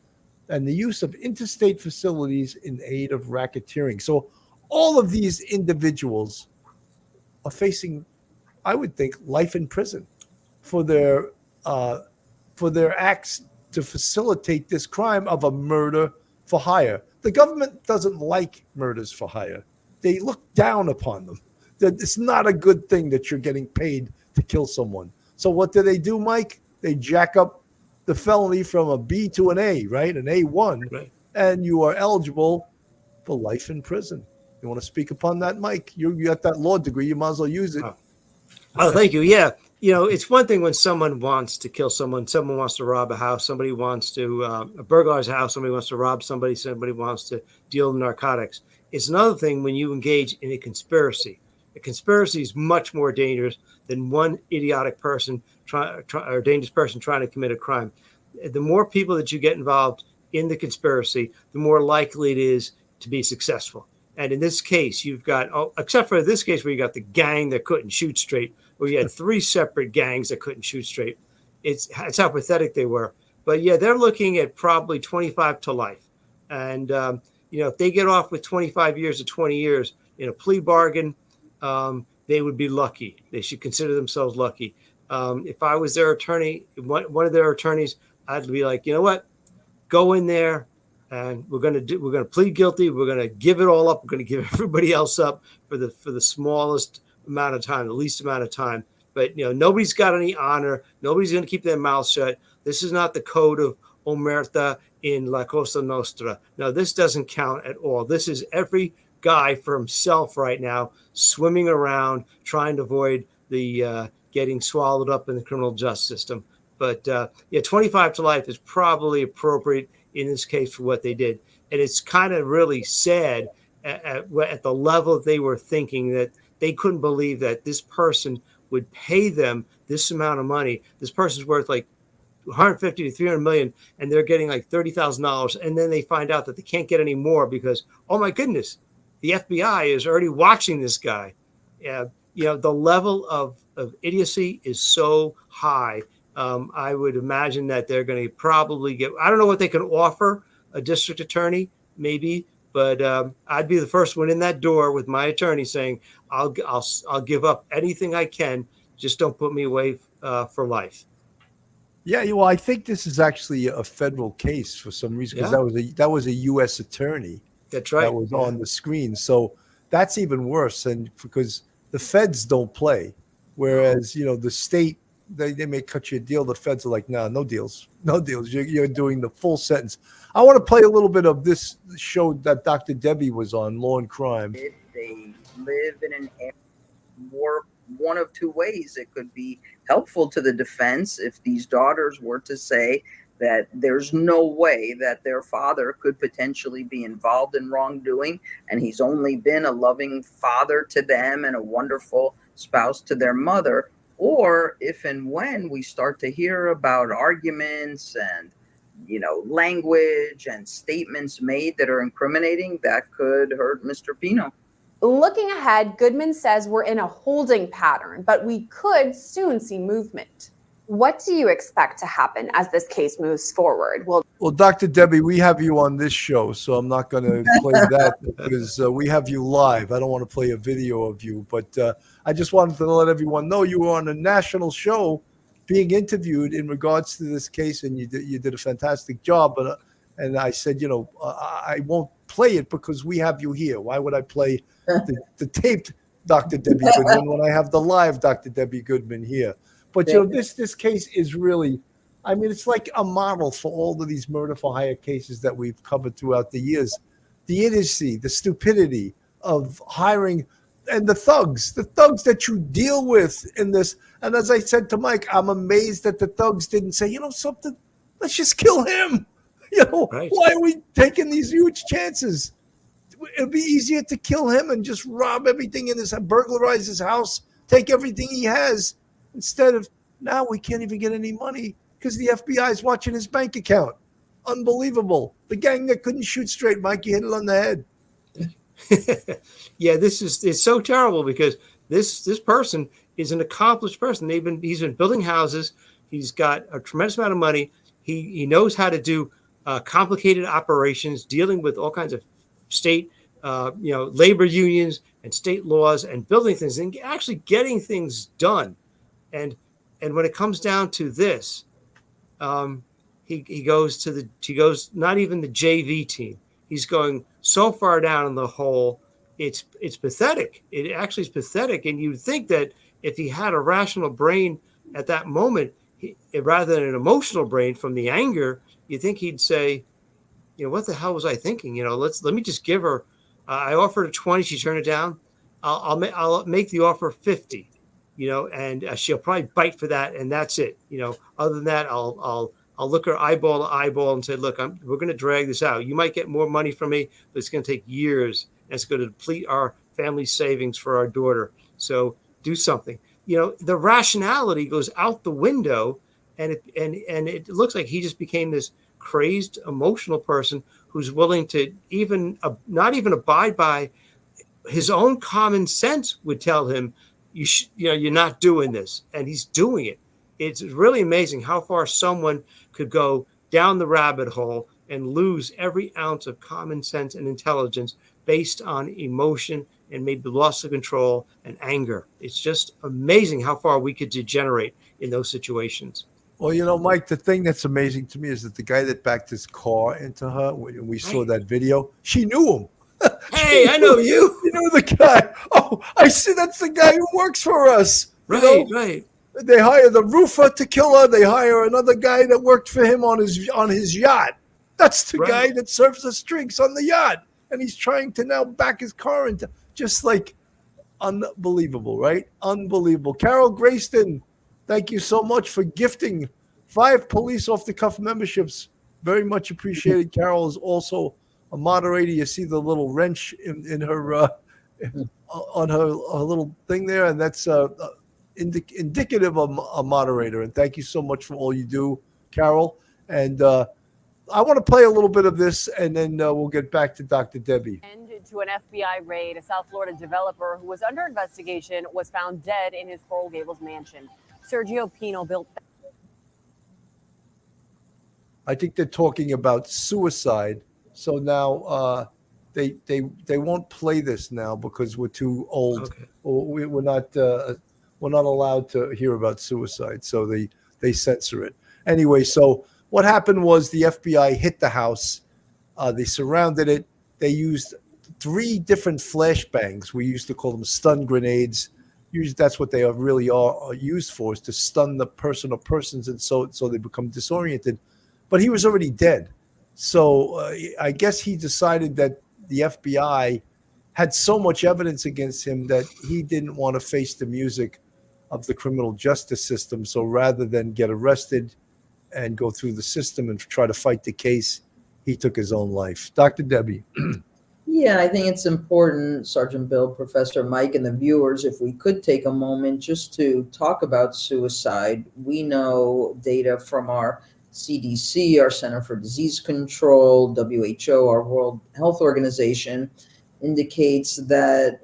and the use of interstate facilities in aid of racketeering. So all of these individuals are facing, I would think, life in prison for their acts to facilitate this crime of a murder for hire. The government doesn't like murders for hire. They look down upon them. That it's not a good thing that you're getting paid to kill someone. So what do, Mike? They jack up the felony from a B to an A, right? An A1, Right. And you are eligible for life in prison. You want to speak upon that, Mike? You got that law degree. You might as well use it. Oh, thank you. Yeah. It's one thing when someone wants to kill someone wants to rob a house, somebody wants to burglarize a house, somebody wants to rob somebody wants to deal in narcotics. It's another thing when you engage in a conspiracy. A conspiracy is much more dangerous than one idiotic person or dangerous person trying to commit a crime. The more people that you get involved in the conspiracy, the more likely it is to be successful. And in this case, you've got, except for this case where you got the gang that couldn't shoot straight, where you had three separate gangs that couldn't shoot straight. It's how pathetic they were. But yeah, they're looking at probably 25 to life. And, if they get off with 25 years or 20 years in a plea bargain, they would be lucky. They should consider themselves lucky. If I was their attorney, one of their attorneys, I'd be like, you know what? Go in there. And we're going to plead guilty. We're going to give it all up. We're going to give everybody else up for the smallest amount of time, the least amount of time. But nobody's got any honor. Nobody's going to keep their mouth shut. This is not the code of Omerta in La Cosa Nostra. No, this doesn't count at all. This is every guy for himself right now, swimming around trying to avoid the getting swallowed up in the criminal justice system. But 25 to life is probably appropriate in this case for what they did. And it's kind of really sad at the level they were thinking, that they couldn't believe that this person would pay them this amount of money. This person's worth like 150 to 300 million, and they're getting like $30,000. And then they find out that they can't get any more because, oh my goodness, the FBI is already watching this guy. The level of idiocy is so high. I would imagine that they're going to probably get, I don't know what they can offer a district attorney, maybe, but I'd be the first one in that door with my attorney saying, I'll give up anything I can. Just don't put me away for life. Yeah, well, I think this is actually a federal case for some reason, because that was a U.S. attorney. That's right. That was on the screen. So that's even worse, and because the feds don't play, whereas the state, they may cut you a deal. The feds are like, no deals. You're doing the full sentence. I want to play a little bit of this show that Dr. Debbie was on, Law and Crime. If they live in an area, one of two ways. It could be helpful to the defense if these daughters were to say that there's no way that their father could potentially be involved in wrongdoing, and he's only been a loving father to them and a wonderful spouse to their mother. Or if and when we start to hear about arguments and language and statements made that are incriminating, that could hurt Mr. Pino. Looking ahead, Goodman says we're in a holding pattern, but we could soon see movement. What do you expect to happen as this case moves forward? Well, Dr. Debbie, we have you on this show, so I'm not going to play that because we have you live. I don't want to play a video of you, but I just wanted to let everyone know you were on a national show being interviewed in regards to this case, and you did a fantastic job. But and I said, I won't play it because we have you here. Why would I play the taped Dr. Debbie Goodman when I have the live Dr. Debbie Goodman here? But this case is really, it's like a model for all of these murder for hire cases that we've covered throughout the years. The idiocy, the stupidity of hiring, and the thugs that you deal with in this. And as I said to Mike, I'm amazed that the thugs didn't say, something, let's just kill him. Right. Why are we taking these huge chances? It'd be easier to kill him and just rob everything in his house, burglarize his house, take everything he has, instead of now we can't even get any money because the FBI is watching his bank account. Unbelievable. The gang that couldn't shoot straight, Mike, you hit it on the head. Yeah, it's so terrible because this person is an accomplished person. He's been building houses. He's got a tremendous amount of money. He knows how to do complicated operations, dealing with all kinds of state, labor unions and state laws, and building things and actually getting things done. And when it comes down to this, he goes not even the JV team. He's going so far down in the hole. It's pathetic. It actually is pathetic. And you'd think that if he had a rational brain at that moment, rather than an emotional brain from the anger, you think he'd say, what the hell was I thinking? Let me just give her. I offered her 20. She turned it down. I'll make the offer 50. And she'll probably bite for that, and that's it. Other than that, I'll look her eyeball to eyeball and say, look, we're going to drag this out. You might get more money from me, but it's going to take years, and it's going to deplete our family savings for our daughter. So do something. The rationality goes out the window, and it looks like he just became this crazed, emotional person who's willing to not even abide by his own common sense would tell him, you're not doing this, and he's doing it. It's really amazing how far someone could go down the rabbit hole and lose every ounce of common sense and intelligence based on emotion and maybe loss of control and anger. It's just amazing how far we could degenerate in those situations. Well, Mike, the thing that's amazing to me is that the guy that backed his car into her, when we saw that video, she knew him. Hey, I know you. You know the guy. Oh, I see. That's the guy who works for us. Right. They hire the roofer to kill her. They hire another guy that worked for him on his yacht. That's the guy that serves us drinks on the yacht, and he's trying to now back his car into just like unbelievable, right? Unbelievable. Carol Grayston, thank you so much for gifting 5 police off the cuff memberships. Very much appreciated. Carol is also a moderator. You see the little wrench in her on her little thing there, and that's indicative of a moderator. And thank you so much for all you do, Carol. And I want to play a little bit of this, and then we'll get back to Dr. Debbie. To an FBI raid, a South Florida developer who was under investigation was found dead in his Coral Gables mansion. Sergio Pino built. I think they're talking about suicide. So now they won't play this now because we're too old. Okay. We're not allowed to hear about suicide. So they censor it. Anyway, so what happened was the FBI hit the house. They surrounded it. They used 3 different flashbangs. We used to call them stun grenades. Usually that's what they really are used for, is to stun the person or persons, and so they become disoriented. But he was already dead. So I guess he decided that the FBI had so much evidence against him that he didn't want to face the music of the criminal justice system. So rather than get arrested and go through the system and try to fight the case, he took his own life. Dr. Debbie. Yeah, I think it's important, Sergeant Bill, Professor Mike, and the viewers, if we could take a moment just to talk about suicide. We know data from our CDC, our Center for Disease Control, WHO, our World Health Organization, indicates that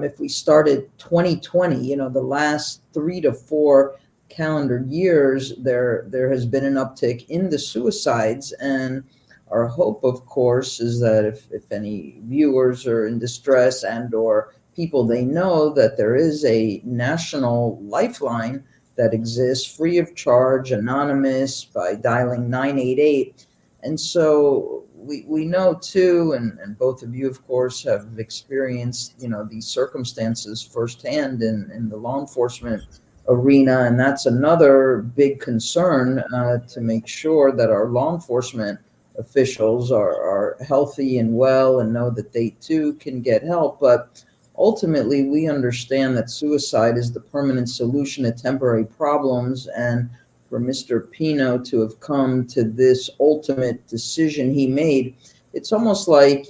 if we started 2020, the last 3 to 4 calendar years, there has been an uptick in the suicides. And our hope, of course, is that if any viewers are in distress and or people they know, that there is a national lifeline that exists free of charge, anonymous, by dialing 988. And so we know too, and both of you, of course, have experienced, these circumstances firsthand in the law enforcement arena. And that's another big concern, to make sure that our law enforcement officials are healthy and well and know that they too can get help. But ultimately, we understand that suicide is the permanent solution to temporary problems. And for Mr. Pino to have come to this ultimate decision he made, it's almost like,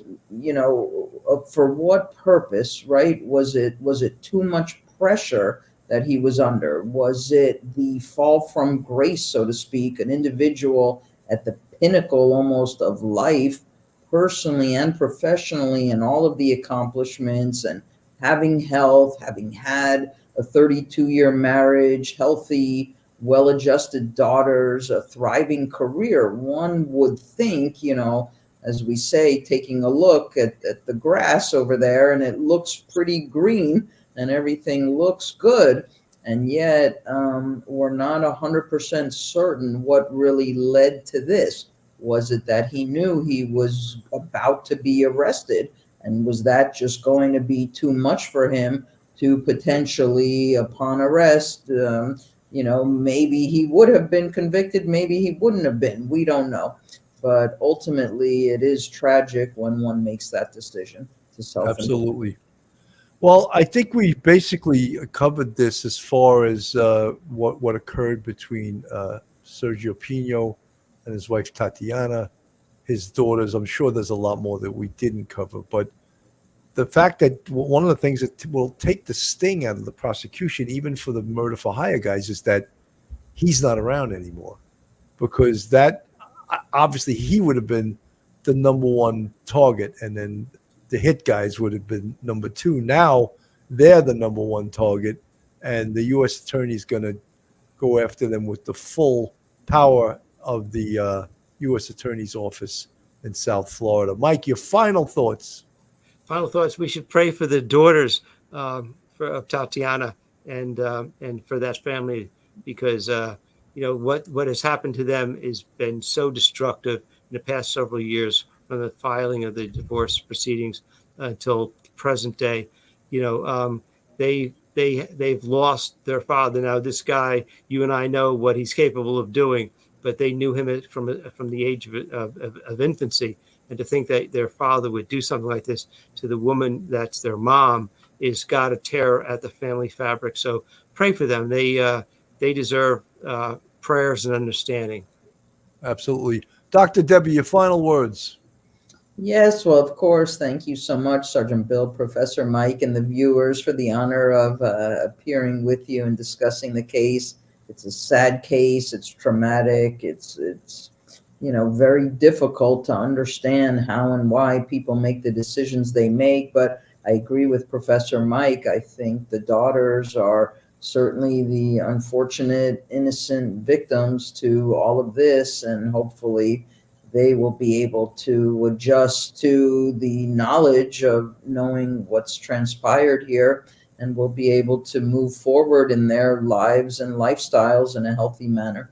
for what purpose, right? Was it too much pressure that he was under? Was it the fall from grace, so to speak, an individual at the pinnacle almost of life, personally and professionally, and all of the accomplishments and having health, having had a 32-year marriage, healthy, well-adjusted daughters, a thriving career, one would think, you know, as we say, taking a look at the grass over there, and it looks pretty green and everything looks good. And yet we're not 100% certain what really led to this. Was it that he knew he was about to be arrested? And was that just going to be too much for him to potentially, upon arrest, you know, maybe he would have been convicted, maybe he wouldn't have been. We don't know. But ultimately, it is tragic when one makes that decision to self-incriminate. Absolutely. Well, I think we basically covered this as far as what occurred between Sergio Pino and his wife Tatiana, his daughters. I'm sure there's a lot more that we didn't cover, but the fact that one of the things that will take the sting out of the prosecution, even for the murder for hire guys, is that he's not around anymore, because that obviously he would have been the number one target, and then the hit guys would have been number two. Now they're the number one target, and the U.S. attorney is going to go after them with the full power of the U.S. attorney's office in South Florida. Mike, your final thoughts? Final thoughts. We should pray for the daughters of Tatiana and for that family, because you know what has happened to them has been so destructive in the past several years, from the filing of the divorce proceedings until present day. You know, they've lost their father. Now, this guy, you and I know what he's capable of doing, but they knew him from the age of infancy. And to think that their father would do something like this to the woman that's their mom is got to tear at the family fabric. So pray for them. They deserve prayers and understanding. Absolutely. Dr. Debbie, your final words. Yes, well, of course. Thank you so much, Sergeant Bill, Professor Mike, and the viewers for the honor of appearing with you and discussing the case. It's a sad case. It's traumatic. It's you know, very difficult to understand how and why people make the decisions they make. But I agree with Professor Mike. I think the daughters are certainly the unfortunate, innocent victims to all of this, and hopefully they will be able to adjust to the knowledge of knowing what's transpired here, and will be able to move forward in their lives and lifestyles in a healthy manner.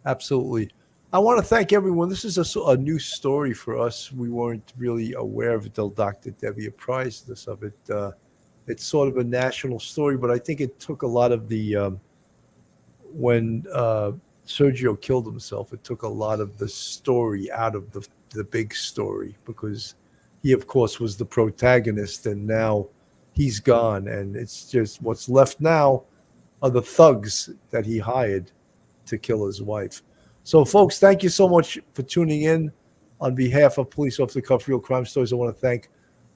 Absolutely. I want to thank everyone. This is a new story for us. We weren't really aware of it until Dr. Debbie apprised us of it. It's sort of a national story, but I think it took a lot of the, when Sergio killed himself, it took a lot of the story out of the big story, because he, of course, was the protagonist, and now he's gone. And it's just what's left now are the thugs that he hired to kill his wife. So, folks, thank you so much for tuning in. On behalf of Police Off the Cuff Real Crime Stories, I want to thank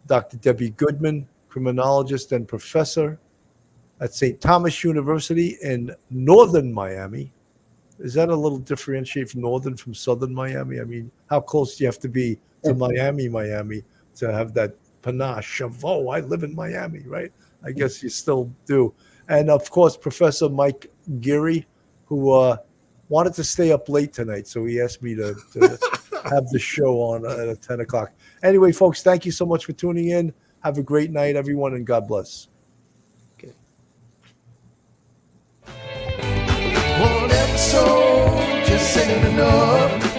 Dr. Debbie Goodman, criminologist and professor at St. Thomas University in northern Miami. Is that a little differentiate from northern from southern Miami? I mean, how close do you have to be to Miami to have that panache of, oh, I live in Miami, right? I guess you still do. And, of course, Professor Mike Geary, who wanted to stay up late tonight, so he asked me to have the show on at 10 o'clock. Anyway, folks, thank you so much for tuning in. Have a great night, everyone, and God bless. Okay. One episode just ain't enough.